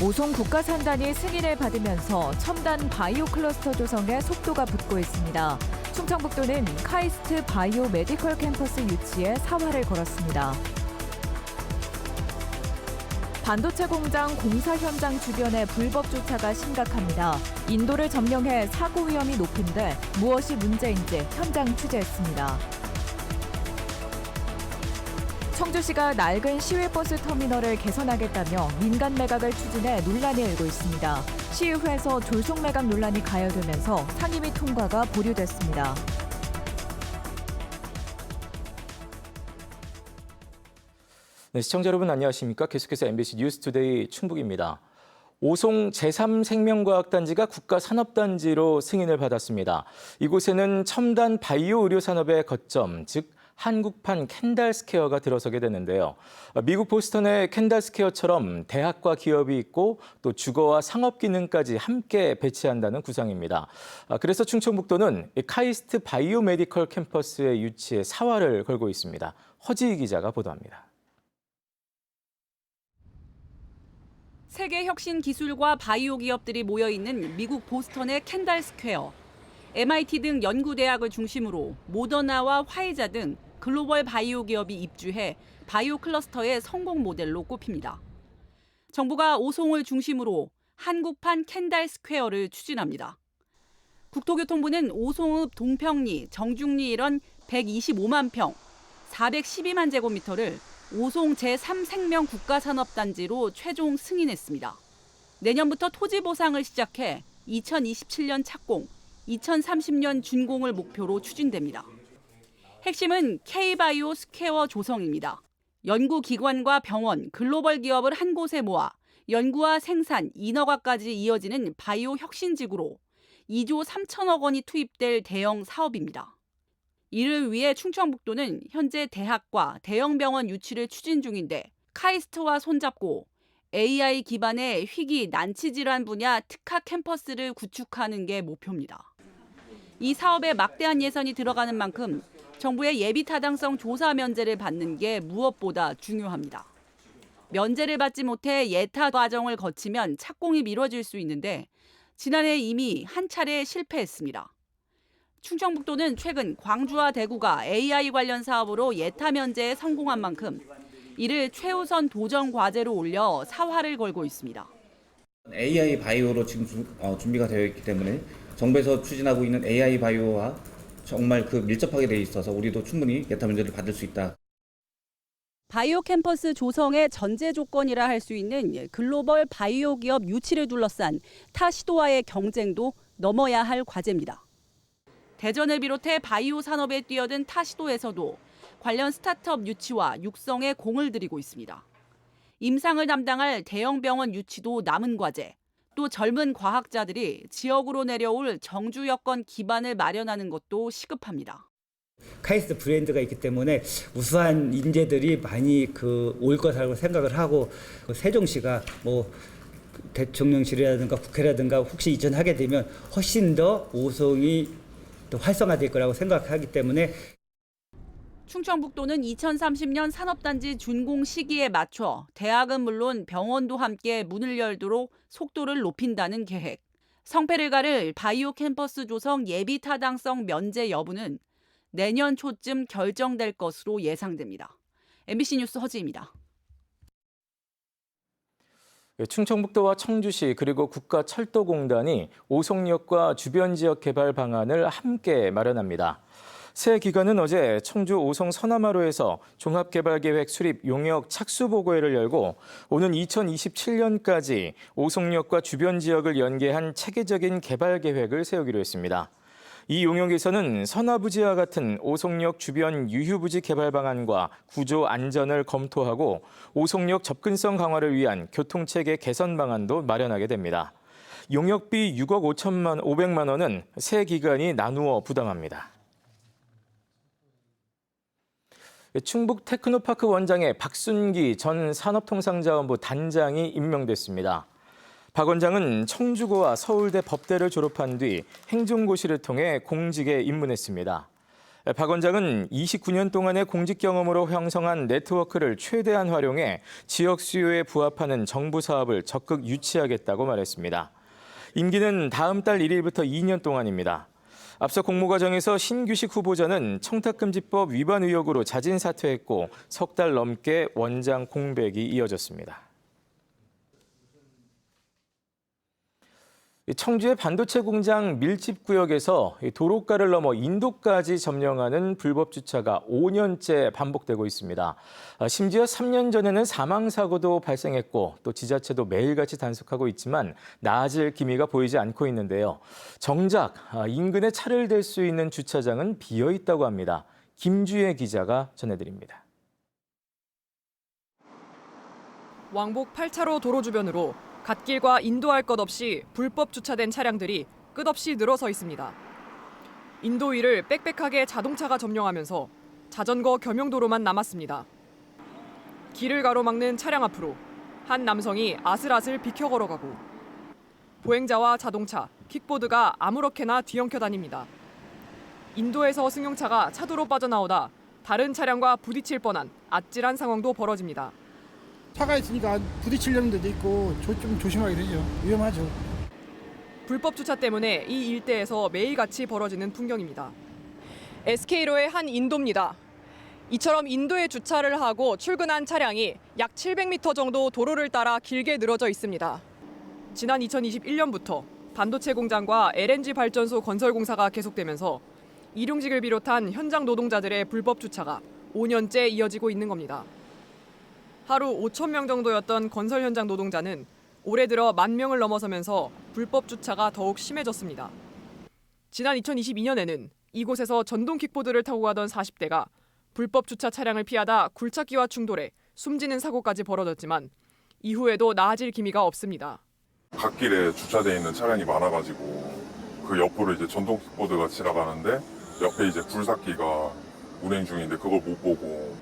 오송 국가산단이 승인을 받으면서 첨단 바이오 클러스터 조성에 속도가 붙고 있습니다. 충청북도는 카이스트 바이오 메디컬 캠퍼스 유치에 사활을 걸었습니다. 반도체 공장 공사 현장 주변의 불법 주차가 심각합니다. 인도를 점령해 사고 위험이 높은데 무엇이 문제인지 현장 취재했습니다. 청주시가 낡은 시외버스 터미널을 개선하겠다며 민간 매각을 추진해 논란이 일고 있습니다. 시의회에서 졸속 매각 논란이 가열되면서 상임위 통과가 보류됐습니다. 네, 시청자 여러분 안녕하십니까? 계속해서 MBC 뉴스투데이 충북입니다. 오송 제3생명과학단지가 국가산업단지로 승인을 받았습니다. 이곳에는 첨단 바이오 의료 산업의 거점, 즉 한국판 캔달스케어가 들어서게 되는데요. 미국 보스턴의 캔달스케어처럼 대학과 기업이 있고 또 주거와 상업 기능까지 함께 배치한다는 구상입니다. 그래서 충청북도는 카이스트 바이오 메디컬 캠퍼스의 유치에 사활을 걸고 있습니다. 허지희 기자가 보도합니다. 세계 혁신 기술과 바이오 기업들이 모여 있는 미국 보스턴의 캔달 스퀘어. MIT 등 연구대학을 중심으로 모더나와 화이자 등 글로벌 바이오 기업이 입주해 바이오 클러스터의 성공 모델로 꼽힙니다. 정부가 오송을 중심으로 한국판 캔달 스퀘어를 추진합니다. 국토교통부는 오송읍 동평리, 정중리 일원 125만 평, 412만 제곱미터를 오송 제3생명 국가산업단지로 최종 승인했습니다. 내년부터 토지 보상을 시작해 2027년 착공, 2030년 준공을 목표로 추진됩니다. 핵심은 K-바이오 스퀘어 조성입니다. 연구기관과 병원, 글로벌 기업을 한 곳에 모아 연구와 생산, 인허가까지 이어지는 바이오 혁신지구로 2조 3천억 원이 투입될 대형 사업입니다. 이를 위해 충청북도는 현재 대학과 대형 병원 유치를 추진 중인데 카이스트와 손잡고 AI 기반의 희귀 난치 질환 분야 특화 캠퍼스를 구축하는 게 목표입니다. 이 사업에 막대한 예산이 들어가는 만큼 정부의 예비 타당성 조사 면제를 받는 게 무엇보다 중요합니다. 면제를 받지 못해 예타 과정을 거치면 착공이 미뤄질 수 있는데 지난해 이미 한 차례 실패했습니다. 충청북도는 최근 광주와 대구가 AI 관련 사업으로 예타 면제에 성공한 만큼 이를 최우선 도전 과제로 올려 사활을 걸고 있습니다. AI 바이오로 지금 준비가 되어 있기 때문에 정부에서 추진하고 있는 AI 바이오와 정말 밀접하게 돼 있어서 우리도 충분히 예타 면제를 받을 수 있다. 바이오 캠퍼스 조성의 전제 조건이라 할 수 있는 글로벌 바이오 기업 유치를 둘러싼 타 시도와의 경쟁도 넘어야 할 과제입니다. 대전을 비롯해 바이오 산업에 뛰어든 타 시도에서도 관련 스타트업 유치와 육성에 공을 들이고 있습니다. 임상을 담당할 대형 병원 유치도 남은 과제, 또 젊은 과학자들이 지역으로 내려올 정주 여건 기반을 마련하는 것도 시급합니다. 카이스트 브랜드가 있기 때문에 우수한 인재들이 많이 올 거라고 생각을 하고 세종시가 대통령실이라든가 국회라든가 혹시 이전하게 되면 훨씬 더 오송이 또 활성화될 거라고 생각하기 때문에 충청북도는 2030년 산업단지 준공 시기에 맞춰 대학은 물론 병원도 함께 문을 열도록 속도를 높인다는 계획. 성패를 가를 바이오 캠퍼스 조성 예비 타당성 면제 여부는 내년 초쯤 결정될 것으로 예상됩니다. MBC 뉴스 허지입니다. 충청북도와 청주시 그리고 국가철도공단이 오송역과 주변 지역 개발 방안을 함께 마련합니다. 새 기관은 어제 청주 오송 서남하로에서 종합개발계획 수립 용역 착수보고회를 열고 오는 2027년까지 오송역과 주변 지역을 연계한 체계적인 개발 계획을 세우기로 했습니다. 이 용역에서는 서나부지와 같은 오송역 주변 유휴부지 개발 방안과 구조 안전을 검토하고 오송역 접근성 강화를 위한 교통체계 개선 방안도 마련하게 됩니다. 용역비 6억 500만 원은 세 기관이 나누어 부담합니다. 충북 테크노파크 원장의 박순기 전 산업통상자원부 단장이 임명됐습니다. 박 원장은 청주고와 서울대 법대를 졸업한 뒤 행정고시를 통해 공직에 입문했습니다. 박 원장은 29년 동안의 공직 경험으로 형성한 네트워크를 최대한 활용해 지역 수요에 부합하는 정부 사업을 적극 유치하겠다고 말했습니다. 임기는 다음 달 1일부터 2년 동안입니다. 앞서 공모과정에서 신규식 후보자는 청탁금지법 위반 의혹으로 자진 사퇴했고 석 달 넘게 원장 공백이 이어졌습니다. 청주의 반도체 공장 밀집 구역에서 도로가를 넘어 인도까지 점령하는 불법 주차가 5년째 반복되고 있습니다. 심지어 3년 전에는 사망 사고도 발생했고 또 지자체도 매일같이 단속하고 있지만 나아질 기미가 보이지 않고 있는데요. 정작 인근에 차를 댈 수 있는 주차장은 비어 있다고 합니다. 김주혜 기자가 전해드립니다. 왕복 8차로 도로 주변으로 갓길과 인도할 것 없이 불법 주차된 차량들이 끝없이 늘어서 있습니다. 인도 위를 빽빽하게 자동차가 점령하면서 자전거 겸용도로만 남았습니다. 길을 가로막는 차량 앞으로 한 남성이 아슬아슬 비켜 걸어가고 보행자와 자동차, 킥보드가 아무렇게나 뒤엉켜 다닙니다. 인도에서 승용차가 차도로 빠져나오다 다른 차량과 부딪힐 뻔한 아찔한 상황도 벌어집니다. 차가 있으니까 부딪히려는 데도 있고 좀 조심하게 되죠. 위험하죠. 불법 주차 때문에 이 일대에서 매일같이 벌어지는 풍경입니다. SK로의 한 인도입니다. 이처럼 인도에 주차를 하고 출근한 차량이 약 700m 정도 도로를 따라 길게 늘어져 있습니다. 지난 2021년부터 반도체 공장과 LNG 발전소 건설 공사가 계속되면서 일용직을 비롯한 현장 노동자들의 불법 주차가 5년째 이어지고 있는 겁니다. 하루 5,000명 정도였던 건설 현장 노동자는 올해 들어 10,000명을 넘어서면서 불법 주차가 더욱 심해졌습니다. 지난 2022년에는 이곳에서 전동 킥보드를 타고 가던 40대가 불법 주차 차량을 피하다 굴착기와 충돌해 숨지는 사고까지 벌어졌지만 이후에도 나아질 기미가 없습니다. 갓길에 주차되어 있는 차량이 많아가지고 그 옆으로 이제 전동 킥보드가 지나가는데 옆에 이제 굴삭기가 운행 중인데 그걸 못 보고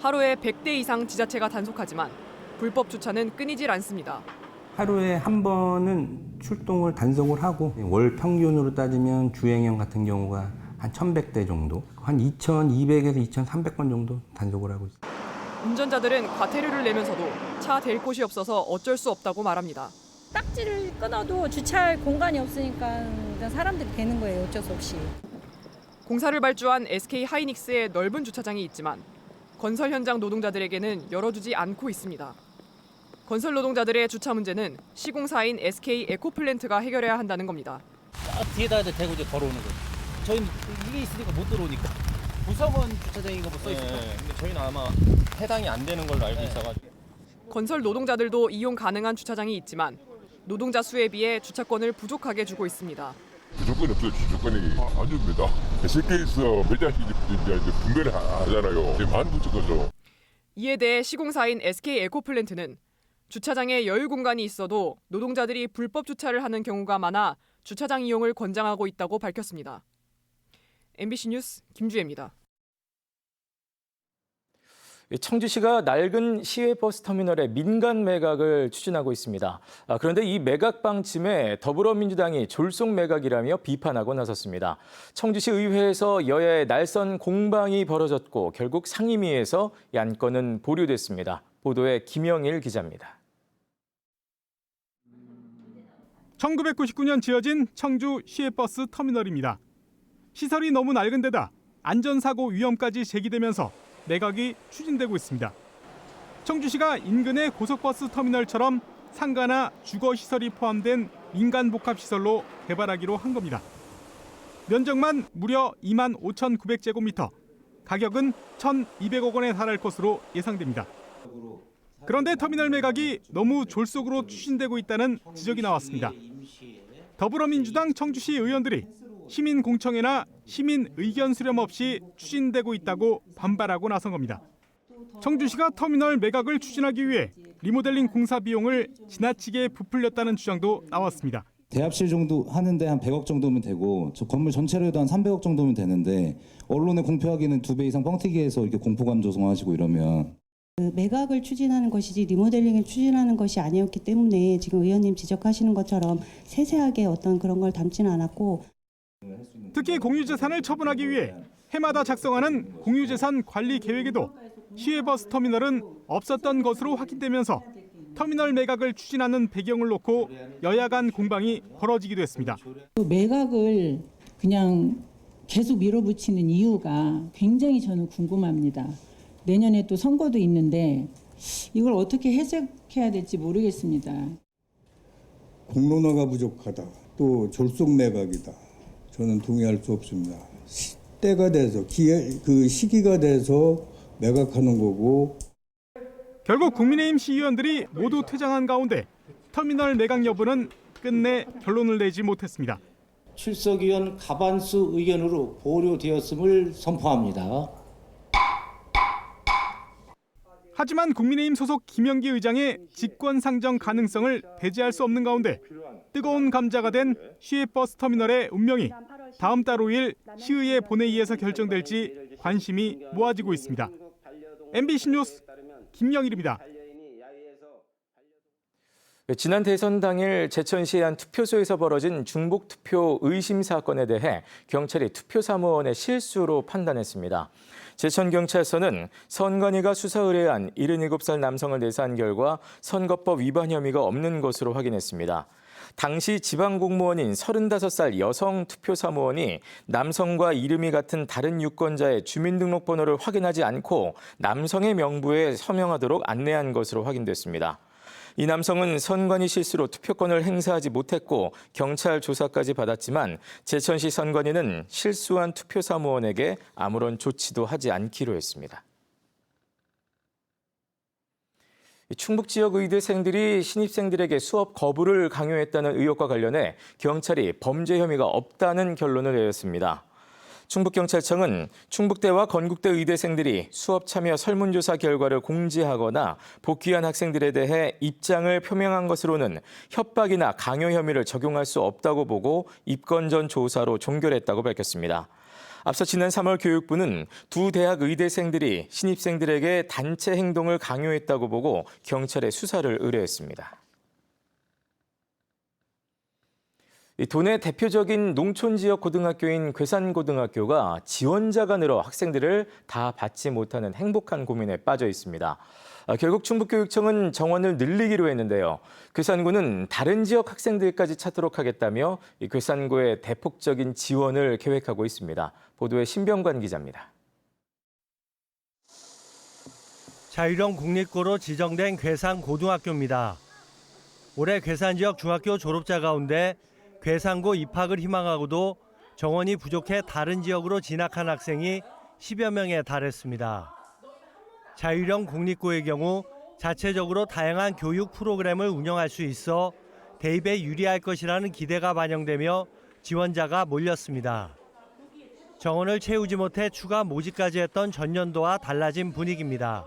하루에 100대 이상 지자체가 단속하지만 불법 주차는 끊이질 않습니다. 하루에 한 번은 출동을 단속을 하고 월 평균으로 따지면 주행형 같은 경우가 한 1,100대 정도, 한 2,200에서 2,300건 정도 단속을 하고 있습니다. 운전자들은 과태료를 내면서도 차 댈 곳이 없어서 어쩔 수 없다고 말합니다. 딱지를 끊어도 주차할 공간이 없으니까 사람들이 되는 거예요. 어쩔 수 없이. 공사를 발주한 SK 하이닉스의 넓은 주차장이 있지만 건설 현장 노동자들에게는 열어주지 않고 있습니다. 건설 노동자들의 주차 문제는 시공사인 SK 에코플랜트가 해결해야 한다는 겁니다. 뒤에다 대고 이제 걸어오는 거죠. 저희는 이게 있으니까 못 들어오니까. 부석원 주차장인가 뭐 써 있을 거예요. 근데 저희는 아마 해당이 안 되는 걸로 알고 있어가지고. 건설 노동자들도 이용 가능한 주차장이 있지만 노동자 수에 비해 주차권을 부족하게 주고 있습니다. 주차권이 없어요. 주차권이 안 줍니다. SK에서 매장이 이제 분배를 하잖아요. 많이 붙였거죠. 이에 대해 시공사인 SK 에코플랜트는 주차장에 여유 공간이 있어도 노동자들이 불법 주차를 하는 경우가 많아 주차장 이용을 권장하고 있다고 밝혔습니다. MBC 뉴스 김주혜입니다. 청주시가 낡은 시외버스 터미널의 민간 매각을 추진하고 있습니다. 그런데 이 매각 방침에 더불어민주당이 졸속 매각이라며 비판하고 나섰습니다. 청주시 의회에서 여야의 날선 공방이 벌어졌고 결국 상임위에서 이 안건은 보류됐습니다. 보도에 김영일 기자입니다. 1999년 지어진 청주 시외버스 터미널입니다. 시설이 너무 낡은 데다 안전사고 위험까지 제기되면서 매각이 추진되고 있습니다. 청주시가 인근의 고속버스 터미널처럼 상가나 주거시설이 포함된 민간 복합시설로 개발하기로 한 겁니다. 면적만 무려 25,900제곱미터, 가격은 1,200억 원에 달할 것으로 예상됩니다. 그런데 터미널 매각이 너무 졸속으로 추진되고 있다는 지적이 나왔습니다. 더불어민주당 청주시 의원들이 시민 공청회나 시민 의견 수렴 없이 추진되고 있다고 반발하고 나선 겁니다. 청주시가 터미널 매각을 추진하기 위해 리모델링 공사 비용을 지나치게 부풀렸다는 주장도 나왔습니다. 대합실 정도 하는데 한 100억 정도면 되고 저 건물 전체로 해도 한 300억 정도면 되는데 언론에 공표하기는 2배 이상 뻥튀기해서 이렇게 공포감 조성하시고 이러면. 매각을 추진하는 것이지 리모델링을 추진하는 것이 아니었기 때문에 지금 의원님 지적하시는 것처럼 세세하게 어떤 그런 걸 담지는 않았고 특히 공유재산을 처분하기 위해 해마다 작성하는 공유재산 관리 계획에도 시외버스 터미널은 없었던 것으로 확인되면서 터미널 매각을 추진하는 배경을 놓고 여야 간 공방이 벌어지기도 했습니다. 매각을 그냥 계속 밀어붙이는 이유가 굉장히 저는 궁금합니다. 내년에 또 선거도 있는데 이걸 어떻게 해석해야 될지 모르겠습니다. 공론화가 부족하다. 또 졸속 매각이다. 저는 동의할 수 없습니다. 때가 돼서 시기가 돼서 매각하는 거고. 결국 국민의힘 시의원들이 모두 퇴장한 가운데 터미널 매각 여부는 끝내 결론을 내지 못했습니다. 출석위원 과반수 의견으로 보류되었음을 선포합니다. 하지만 국민의힘 소속 김영기 의장의 직권 상정 가능성을 배제할 수 없는 가운데 뜨거운 감자가 된 시외버스 터미널의 운명이 다음 달 5일 시의회 본회의에서 결정될지 관심이 모아지고 있습니다. MBC 뉴스 김영일입니다. 지난 대선 당일 제천시의 한 투표소에서 벌어진 중복 투표 의심 사건에 대해 경찰이 투표 사무원의 실수로 판단했습니다. 제천경찰서는 선관위가 수사 의뢰한 77살 남성을 내사한 결과 선거법 위반 혐의가 없는 것으로 확인했습니다. 당시 지방공무원인 35살 여성 투표사무원이 남성과 이름이 같은 다른 유권자의 주민등록번호를 확인하지 않고 남성의 명부에 서명하도록 안내한 것으로 확인됐습니다. 이 남성은 선관위 실수로 투표권을 행사하지 못했고 경찰 조사까지 받았지만 제천시 선관위는 실수한 투표사무원에게 아무런 조치도 하지 않기로 했습니다. 충북 지역 의대생들이 신입생들에게 수업 거부를 강요했다는 의혹과 관련해 경찰이 범죄 혐의가 없다는 결론을 내렸습니다. 충북경찰청은 충북대와 건국대 의대생들이 수업 참여 설문조사 결과를 공지하거나 복귀한 학생들에 대해 입장을 표명한 것으로는 협박이나 강요 혐의를 적용할 수 없다고 보고 입건 전 조사로 종결했다고 밝혔습니다. 앞서 지난 3월 교육부는 두 대학 의대생들이 신입생들에게 단체 행동을 강요했다고 보고 경찰에 수사를 의뢰했습니다. 도내 대표적인 농촌 지역 고등학교인 괴산고등학교가 지원자가 늘어 학생들을 다 받지 못하는 행복한 고민에 빠져 있습니다. 결국 충북교육청은 정원을 늘리기로 했는데요. 괴산고는 다른 지역 학생들까지 찾도록 하겠다며 괴산고의 대폭적인 지원을 계획하고 있습니다. 보도에 신병관 기자입니다. 자유령 국립고로 지정된 괴산고등학교입니다. 올해 괴산 지역 중학교 졸업자 가운데 괴산고 입학을 희망하고도 정원이 부족해 다른 지역으로 진학한 학생이 10여 명에 달했습니다. 자유령 국립고의 경우 자체적으로 다양한 교육 프로그램을 운영할 수 있어 대입에 유리할 것이라는 기대가 반영되며 지원자가 몰렸습니다. 정원을 채우지 못해 추가 모집까지 했던 전년도와 달라진 분위기입니다.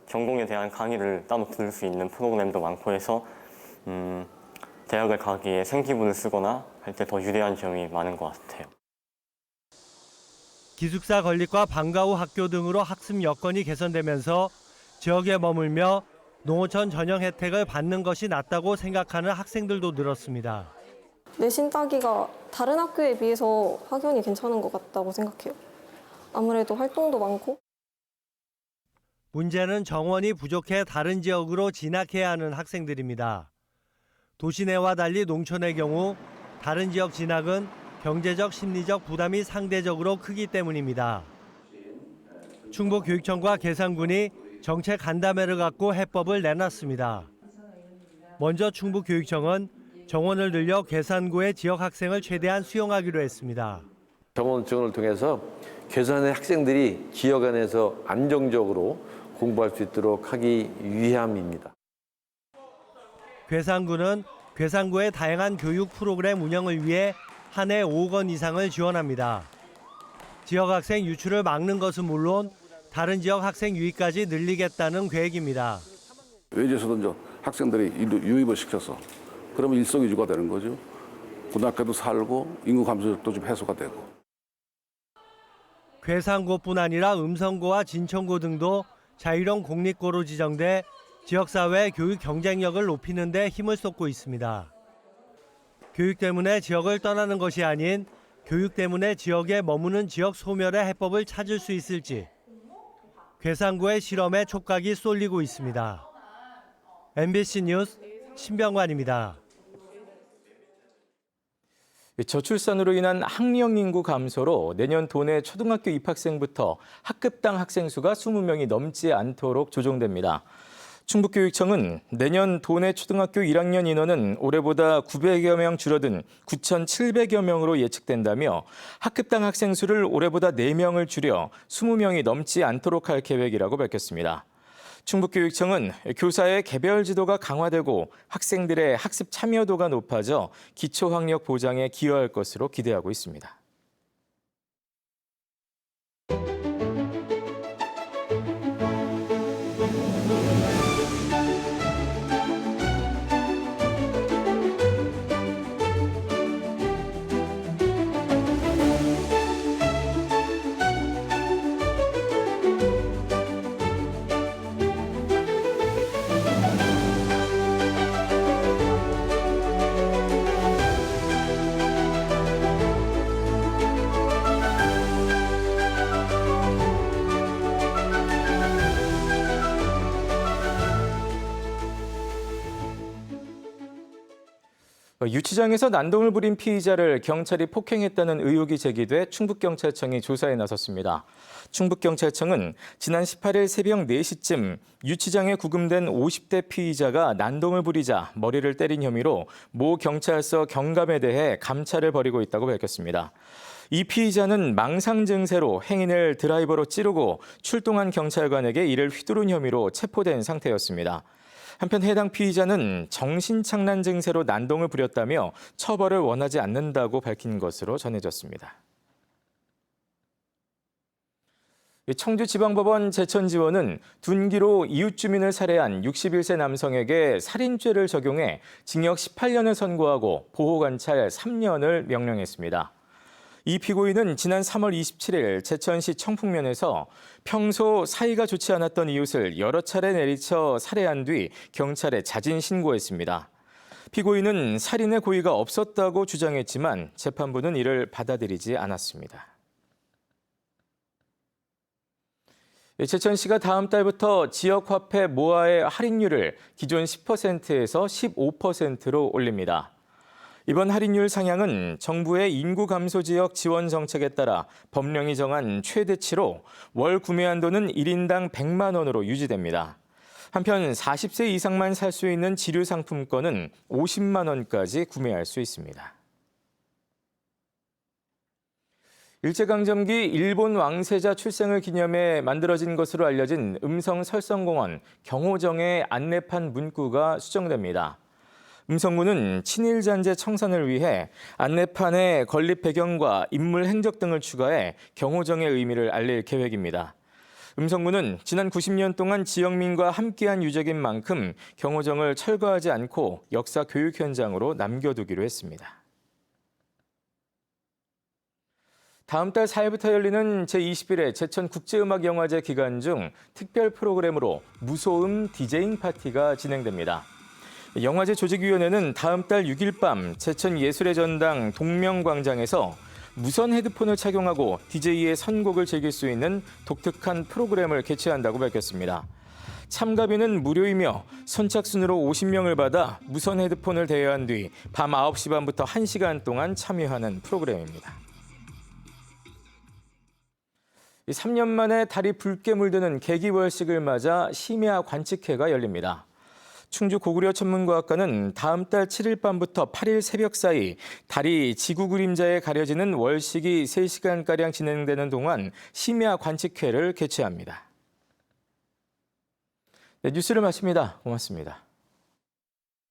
전공에 대한 강의를 따로 들을 수 있는 프로그램도 많고 해서 대학을 가기에 생기부를 쓰거나 할 때 더 유리한 점이 많은 것 같아요. 기숙사 건립과 방과 후 학교 등으로 학습 여건이 개선되면서 지역에 머물며 농어촌 전형 혜택을 받는 것이 낫다고 생각하는 학생들도 늘었습니다. 내신 따기가 다른 학교에 비해서 확연히 괜찮은 것 같다고 생각해요. 아무래도 활동도 많고. 문제는 정원이 부족해 다른 지역으로 진학해야 하는 학생들입니다. 도시내와 달리 농촌의 경우 다른 지역 진학은 경제적, 심리적 부담이 상대적으로 크기 때문입니다. 충북교육청과 괴산군이 정책 간담회를 갖고 해법을 내놨습니다. 먼저 충북교육청은 정원을 늘려 괴산고의 지역 학생을 최대한 수용하기로 했습니다. 정원 지원을 통해서 괴산의 학생들이 지역 안에서 안정적으로 공부할 수 있도록 하기 위함입니다. 괴산군은 괴산고의 다양한 교육 프로그램 운영을 위해 한 해 5억 원 이상을 지원합니다. 지역 학생 유출을 막는 것은 물론 다른 지역 학생 유입까지 늘리겠다는 계획입니다. 외지에서도 학생들이 유입을 시켜서 그러면 일석이조가 되는 거죠. 고등학교도 살고 인구 감소도 좀 해소가 되고. 괴산고뿐 아니라 음성고와 진천고 등도 자유령 공립고로 지정돼 지역사회 교육 경쟁력을 높이는 데 힘을 쏟고 있습니다. 교육 때문에 지역을 떠나는 것이 아닌 교육 때문에 지역에 머무는 지역 소멸의 해법을 찾을 수 있을지 괴산구의 실험에 촉각이 쏠리고 있습니다. MBC 뉴스 신병관입니다. 저출산으로 인한 학령 인구 감소로 내년 도내 초등학교 입학생부터 학급당 학생 수가 20명이 넘지 않도록 조정됩니다. 충북교육청은 내년 도내 초등학교 1학년 인원은 올해보다 900여 명 줄어든 9,700여 명으로 예측된다며 학급당 학생 수를 올해보다 4명을 줄여 20명이 넘지 않도록 할 계획이라고 밝혔습니다. 충북교육청은 교사의 개별 지도가 강화되고 학생들의 학습 참여도가 높아져 기초학력 보장에 기여할 것으로 기대하고 있습니다. 유치장에서 난동을 부린 피의자를 경찰이 폭행했다는 의혹이 제기돼 충북경찰청이 조사에 나섰습니다. 충북경찰청은 지난 18일 새벽 4시쯤 유치장에 구금된 50대 피의자가 난동을 부리자 머리를 때린 혐의로 모 경찰서 경감에 대해 감찰을 벌이고 있다고 밝혔습니다. 이 피의자는 망상 증세로 행인을 드라이버로 찌르고 출동한 경찰관에게 이를 휘두른 혐의로 체포된 상태였습니다. 한편 해당 피의자는 정신착란 증세로 난동을 부렸다며 처벌을 원하지 않는다고 밝힌 것으로 전해졌습니다. 청주지방법원 제천지원은 둔기로 이웃 주민을 살해한 61세 남성에게 살인죄를 적용해 징역 18년을 선고하고 보호관찰 3년을 명령했습니다. 이 피고인은 지난 3월 27일 제천시 청풍면에서 평소 사이가 좋지 않았던 이웃을 여러 차례 내리쳐 살해한 뒤 경찰에 자진 신고했습니다. 피고인은 살인의 고의가 없었다고 주장했지만 재판부는 이를 받아들이지 않았습니다. 제천시가 다음 달부터 지역화폐 모아의 할인율을 기존 10%에서 15%로 올립니다. 이번 할인율 상향은 정부의 인구 감소 지역 지원 정책에 따라 법령이 정한 최대치로 월 구매 한도는 1인당 100만 원으로 유지됩니다. 한편 40세 이상만 살 수 있는 지류 상품권은 50만 원까지 구매할 수 있습니다. 일제강점기 일본 왕세자 출생을 기념해 만들어진 것으로 알려진 음성설성공원 경호정의 안내판 문구가 수정됩니다. 음성문은 친일잔재 청산을 위해 안내판에 건립 배경과 인물 행적 등을 추가해 경호정의 의미를 알릴 계획입니다. 음성문은 지난 90년 동안 지역민과 함께한 유적인 만큼 경호정을 철거하지 않고 역사 교육 현장으로 남겨두기로 했습니다. 다음 달 4일부터 열리는 제21회 제천국제음악영화제 기간 중 특별 프로그램으로 무소음 디제잉 파티가 진행됩니다. 영화제 조직위원회는 다음 달 6일 밤 제천 예술의 전당 동명광장에서 무선 헤드폰을 착용하고 DJ의 선곡을 즐길 수 있는 독특한 프로그램을 개최한다고 밝혔습니다. 참가비는 무료이며 선착순으로 50명을 받아 무선 헤드폰을 대여한 뒤 밤 9시 반부터 1시간 동안 참여하는 프로그램입니다. 3년 만에 달이 붉게 물드는 개기월식을 맞아 심야 관측회가 열립니다. 충주 고구려 천문과학관은 다음 달 7일 밤부터 8일 새벽 사이 달이 지구 그림자에 가려지는 월식이 3시간가량 진행되는 동안 심야 관측회를 개최합니다. 네, 뉴스를 마칩니다. 고맙습니다.